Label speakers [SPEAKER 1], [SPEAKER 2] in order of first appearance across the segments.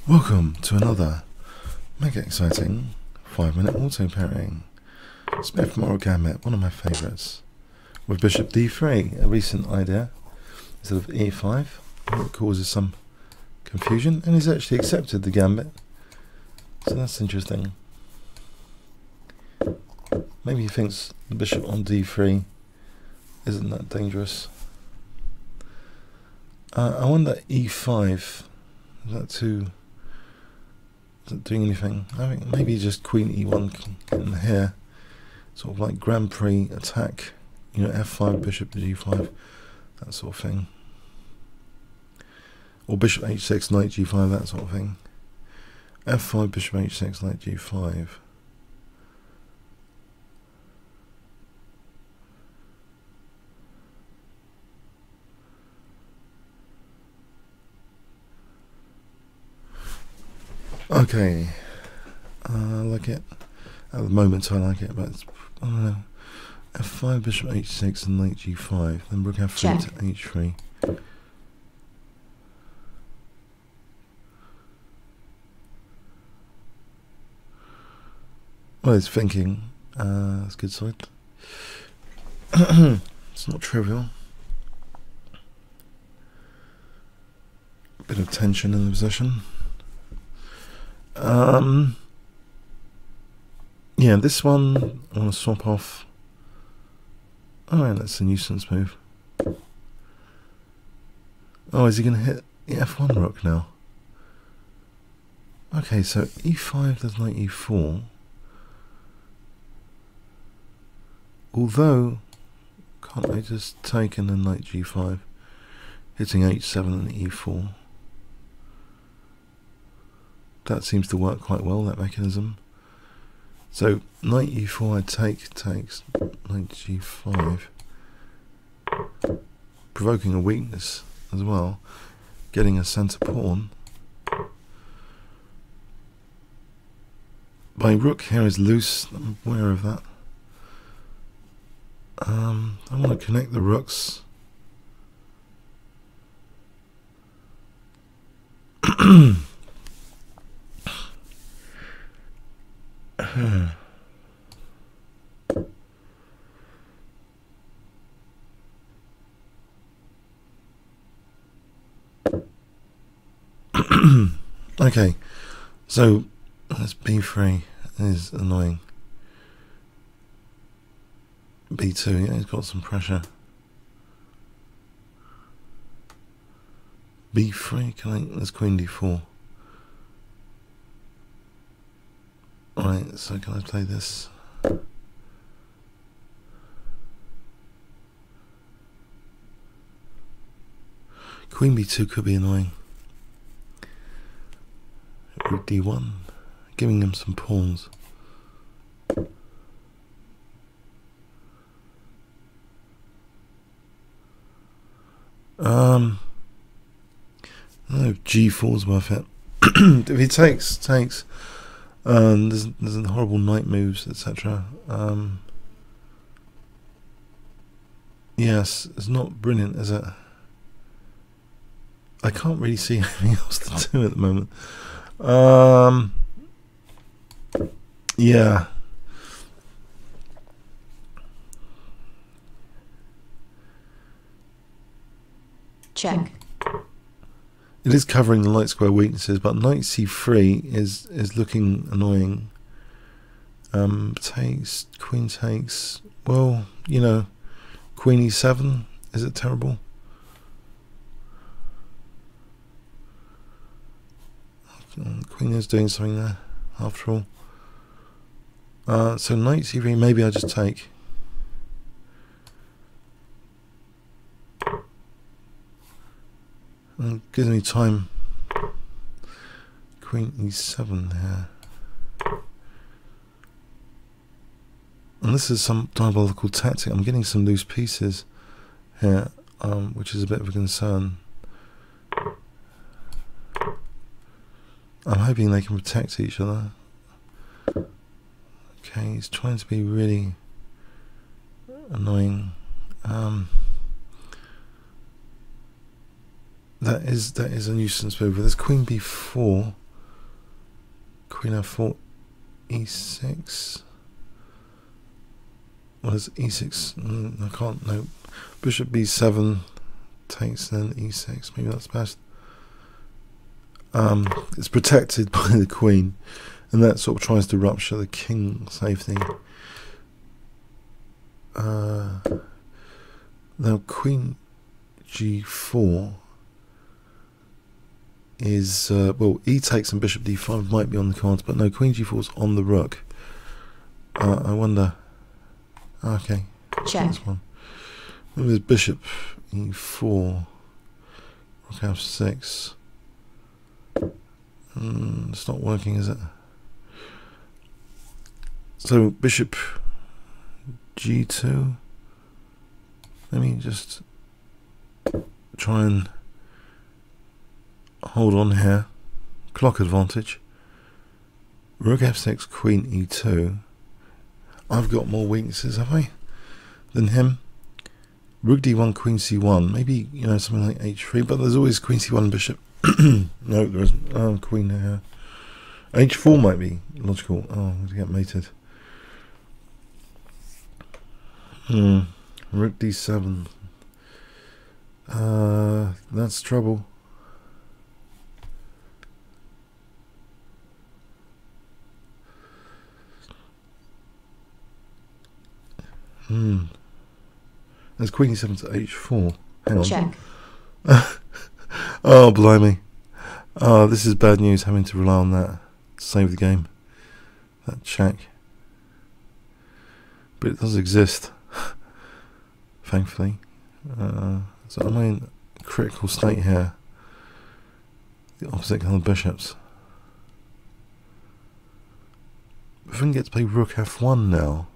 [SPEAKER 1] Welcome to another mega exciting 5-minute auto pairing. Smith-Morra gambit, one of my favourites. With bishop d3, a recent idea, instead of e5, it causes some confusion, and he's actually accepted the gambit, so that's interesting. Maybe he thinks the bishop on d3 isn't that dangerous. I wonder e5, is that too... isn't doing anything? I think maybe just queen e1 in here, sort of like Grand Prix attack, you know, f5, bishop g5, that sort of thing, or bishop h6, knight g5, that sort of thing. f5, bishop h6, knight g5. Okay, I like it. At the moment I like it, but I don't know. f5, bishop h6 and knight g5, then rook f3 to h3. Well, it's thinking. That's a good side. It's not trivial. Bit of tension in the position. Yeah, this one I want to swap off. Oh, yeah, that's a nuisance move. Oh, is he going to hit the f1 rook now? Okay, so e5 does knight e4. Although, can't I just take and then knight g5, hitting h7 and e4? That seems to work quite well, that mechanism. So knight e4 I take, takes knight g5, provoking a weakness as well, getting a centre pawn. My rook here is loose, I'm aware of that. I want to connect the rooks. Okay, so this b3 is annoying. b2, yeah, he's got some pressure. b3, can I? There's queen d4. Alright, so can I play this? Queen b2 could be annoying. Rook d1, giving him some pawns. I don't know if g4 is worth it. If he takes. There's horrible knight moves, etc. Yes, it's not brilliant, is it? I can't really see anything else to do at the moment. Yeah.
[SPEAKER 2] Check.
[SPEAKER 1] It is covering the light square weaknesses, but knight c3 is looking annoying. Takes, queen takes. Well, you know, queen e7. Is it terrible? Queen is doing something there, after all. So knight c3, maybe I just take. And gives me time. Queen e7 here. And this is some diabolical tactic. I'm getting some loose pieces here, which is a bit of a concern. I'm hoping they can protect each other. Okay, he's trying to be really annoying. That is a nuisance move. There's queen b4. Queen F4 E6. What is E6? I can't know. Bishop B7 takes, then E6. Maybe that's best. It's protected by the queen, and that sort of tries to rupture the king safety. Now Queen G4 is well, E takes and Bishop D5 might be on the cards, but no, Queen G4 is on the rook. I wonder. Okay,
[SPEAKER 2] Check.
[SPEAKER 1] this one. Maybe there's Bishop E4, Rook F6. It's not working, is it? So Bishop G2. Let me just try and hold on here. Clock advantage. Rook F6, Queen E2. I've got more weaknesses, have I, than him? Rook D1, Queen C1. Maybe, you know, something like H3, but there's always Queen C1 Bishop. No, there isn't. Queen here. H4 might be logical. Oh, I'm going to get mated. Rook D7. That's trouble. There's Queen E7 to H4. Hang on.
[SPEAKER 2] Check.
[SPEAKER 1] Oh, blimey. Oh, this is bad news, having to rely on that to save the game. That check. But it does exist, thankfully. So I'm in a critical state here. The opposite colour bishops. If I can get to play Rook F1 now.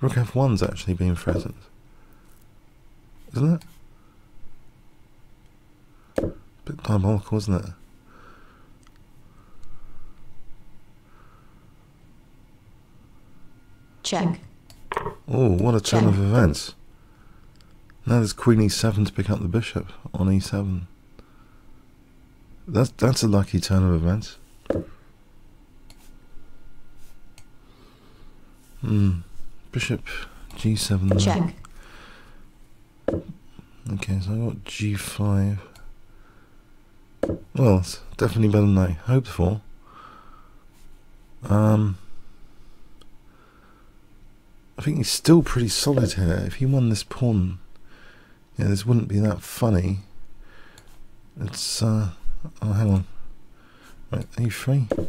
[SPEAKER 1] Rook F1's actually being threatened. Isn't it? Bit diabolical, isn't it?
[SPEAKER 2] Check.
[SPEAKER 1] Oh, what a turn of events. Now there's Queen E7 to pick up the bishop on E7. That's a lucky turn of events. Bishop G7.
[SPEAKER 2] Check.
[SPEAKER 1] Okay, so I got G5. Well, it's definitely better than I hoped for. I think he's still pretty solid here. If he won this pawn, yeah, this wouldn't be that funny. It's oh, hang on. Right, A3.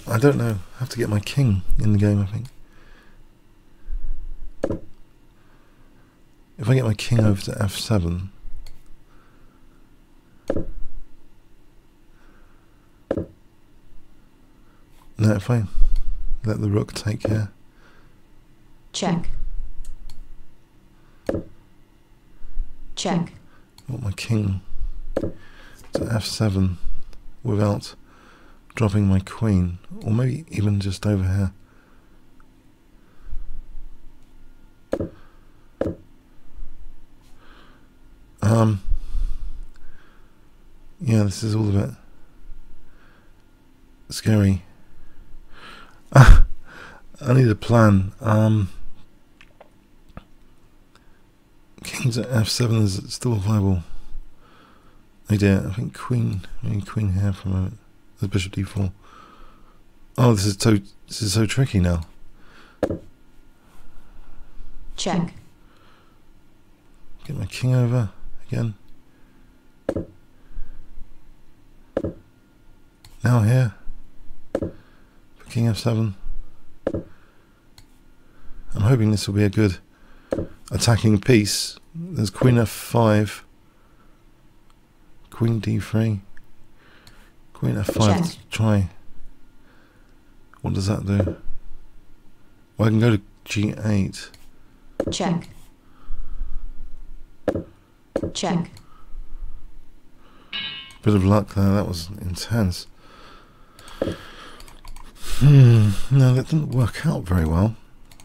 [SPEAKER 1] I don't know. I have to get my king in the game, I think. If I get my king over to F7. No, if I let the rook take here.
[SPEAKER 2] Check. Check.
[SPEAKER 1] I want my king to F7 without dropping my queen, or maybe even just over here. Yeah, this is all a bit scary. I need a plan. King's at F7 is still a viable idea. I think queen here for a moment. The bishop D4. Oh, this is so tricky now.
[SPEAKER 2] Check.
[SPEAKER 1] Get my king over again. Now here for King F7. I'm hoping this will be a good attacking piece. There's Queen F5, Queen D3, Queen F5 to try. What does that do? Well, I can go to G8.
[SPEAKER 2] Check. Check.
[SPEAKER 1] Bit of luck there, that was intense. No, that didn't work out very well.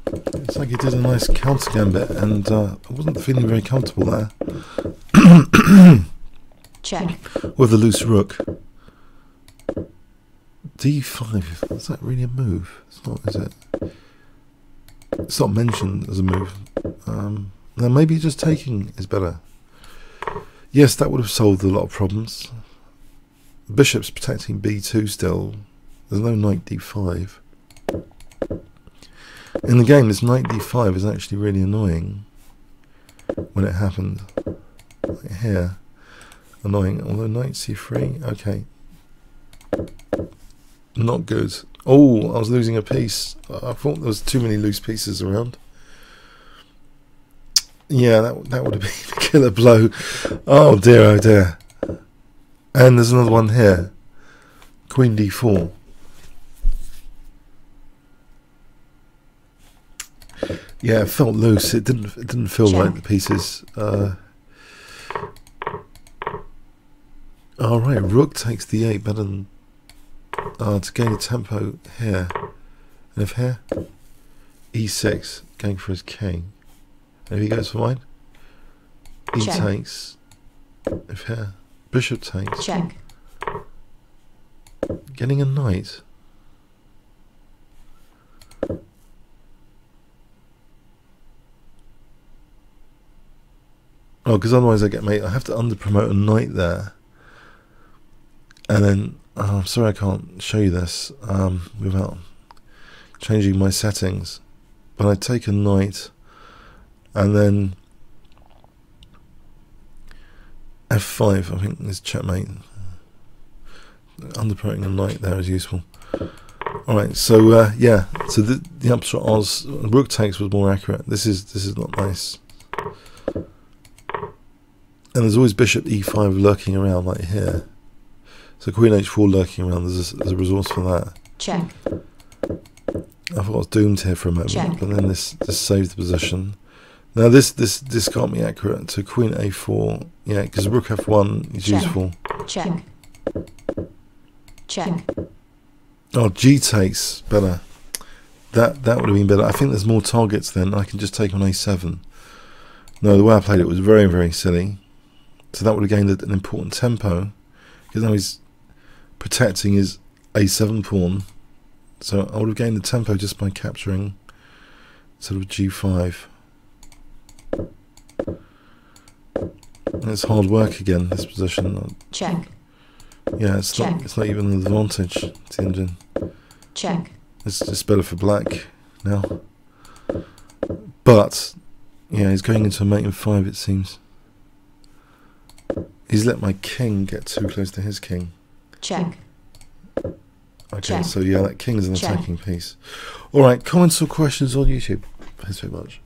[SPEAKER 1] It's like he did a nice counter gambit, and I wasn't feeling very comfortable there.
[SPEAKER 2] Check.
[SPEAKER 1] Well, with a loose rook. D5, is that really a move? It's not, is it? It's not mentioned as a move. Now maybe just taking is better. Yes, that would have solved a lot of problems. Bishop's protecting b2 still. There's no knight d5. In the game, this knight d5 is actually really annoying when it happened. Like here. Annoying. Although knight c3, okay. Not good. Oh, I was losing a piece. I thought there was too many loose pieces around. Yeah, that would have been a killer blow. Oh dear, oh dear. And there's another one here. Queen d4. Yeah, it felt loose. It didn't feel like the pieces. All right, rook takes d8 better than to gain a tempo here. And if here, e6, going for his king. And if he goes for mine, e takes. If here, bishop takes.
[SPEAKER 2] Check.
[SPEAKER 1] Getting a knight. Oh, because otherwise I get mate. I have to under-promote a knight there. And then, I'm sorry I can't show you this without changing my settings. But I take a knight, and then f5, I think is checkmate. Under-promoting a knight there is useful. Alright, so yeah, so the upshot was rook takes was more accurate. This is not nice. And there's always bishop e5 lurking around like here. So queen h4 lurking around, there's a resource for that.
[SPEAKER 2] Check.
[SPEAKER 1] I thought I was doomed here for a moment,
[SPEAKER 2] Check.
[SPEAKER 1] but then this saved the position. Now this can't be accurate. So queen a4, yeah, because rook f1 is useful.
[SPEAKER 2] Check. Check.
[SPEAKER 1] Oh, g takes better. That would have been better. I think there's more targets then. I can just take on a7. No, the way I played it was very, very silly. So that would have gained an important tempo, because now he's protecting his a7 pawn. So I would have gained the tempo just by capturing sort of g5. And it's hard work again, this position.
[SPEAKER 2] Check.
[SPEAKER 1] Yeah, it's not even an advantage to the engine.
[SPEAKER 2] Check.
[SPEAKER 1] It's just better for black now. But yeah, he's going into a mate in 5, it seems. He's let my king get too close to his king.
[SPEAKER 2] Check.
[SPEAKER 1] Okay,
[SPEAKER 2] Check.
[SPEAKER 1] so yeah, that king is an
[SPEAKER 2] Check.
[SPEAKER 1] attacking piece. Alright, comments or questions on YouTube? Thanks very much.